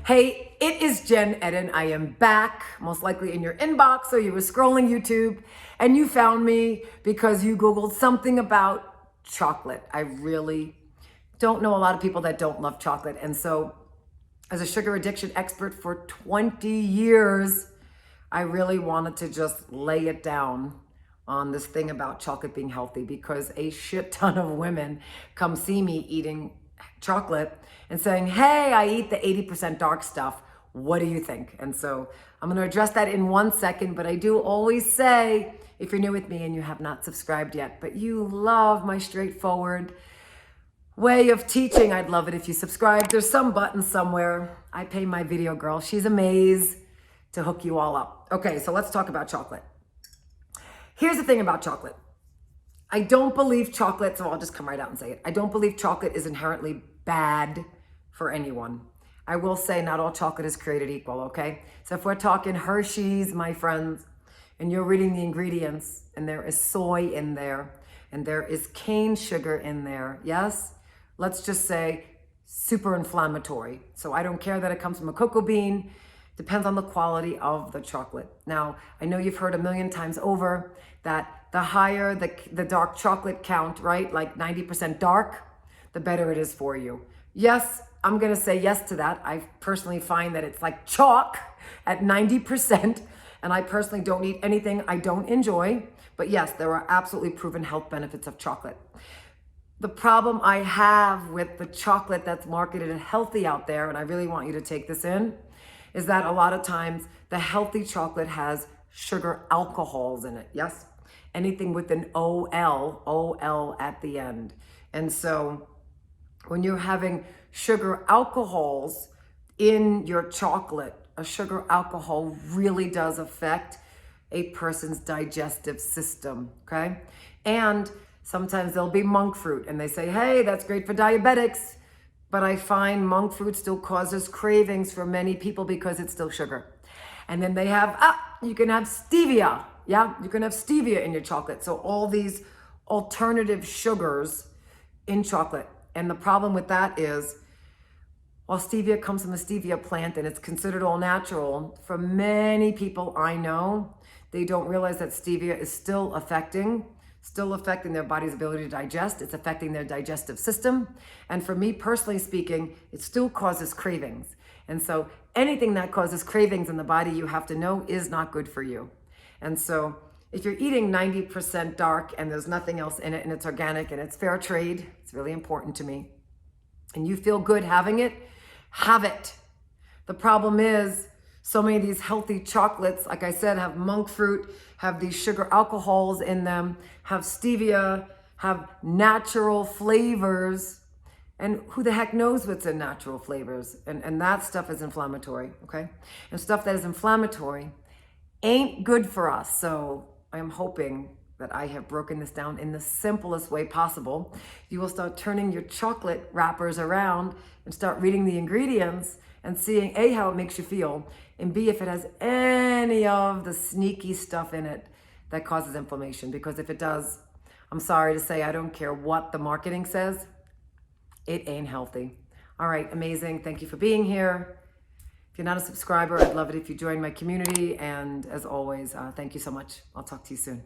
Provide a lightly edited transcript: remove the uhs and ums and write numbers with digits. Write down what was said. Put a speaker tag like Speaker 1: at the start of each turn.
Speaker 1: Hey, it is Jen Eden. I am back, most likely in your inbox, so you were scrolling YouTube and you found me because you Googled something about chocolate. I really don't know a lot of people that don't love chocolate. And so as a sugar addiction expert for 20 years, I really wanted to just lay it down on this thing about chocolate being healthy, because a shit ton of women come see me eating chocolate and saying, hey, I eat the 80% dark stuff. What do you think? And so I'm going to address that in 1 second, but I do always say, if you're new with me and you have not subscribed yet, but you love my straightforward way of teaching, I'd love it if you subscribe. There's some button somewhere. I pay my video girl. She's amazed to hook you all up. Okay, so let's talk about chocolate. Here's the thing about chocolate. I don't believe chocolate, so I'll just come right out and say it. I don't believe chocolate is inherently bad for anyone. I will say not all chocolate is created equal, okay? So if we're talking Hershey's, my friends, and you're reading the ingredients, and there is soy in there, and there is cane sugar in there, yes? Let's just say super inflammatory. So I don't care that it comes from a cocoa bean. Depends on the quality of the chocolate. Now, I know you've heard a million times over that the higher the dark chocolate count, right? Like 90% dark, the better it is for you. Yes, I'm gonna say yes to that. I personally find that it's like chalk at 90%, and I personally don't eat anything I don't enjoy. But yes, there are absolutely proven health benefits of chocolate. The problem I have with the chocolate that's marketed as healthy out there, and I really want you to take this in, is that a lot of times the healthy chocolate has sugar alcohols in it, yes? Anything with an OL at the end. And so when you're having sugar alcohols in your chocolate, a sugar alcohol really does affect a person's digestive system, okay? And sometimes there'll be monk fruit and they say, hey, that's great for diabetics. But I find monk fruit still causes cravings for many people because it's still sugar. And then they have, you can have stevia. Yeah, you can have stevia in your chocolate. So all these alternative sugars in chocolate. And the problem with that is, while stevia comes from the stevia plant and it's considered all natural, for many people I know, they don't realize that stevia is still affecting their body's ability to digest. It's affecting their digestive system. And for me personally speaking, it still causes cravings. And so anything that causes cravings in the body, you have to know is not good for you. And so if you're eating 90% dark and there's nothing else in it and it's organic and it's fair trade, it's really important to me, and you feel good having it, have it. The problem is, so many of these healthy chocolates, like I said, have monk fruit, have these sugar alcohols in them, have stevia, have natural flavors. And who the heck knows what's in natural flavors? And that stuff is inflammatory, okay? And stuff that is inflammatory ain't good for us. So I'm hoping that I have broken this down in the simplest way possible. You will start turning your chocolate wrappers around and start reading the ingredients and seeing A, how it makes you feel, and B, if it has any of the sneaky stuff in it that causes inflammation. Because if it does, I'm sorry to say, I don't care what the marketing says, it ain't healthy. All right, amazing. Thank you for being here. If you're not a subscriber, I'd love it if you join my community. And as always, thank you so much. I'll talk to you soon.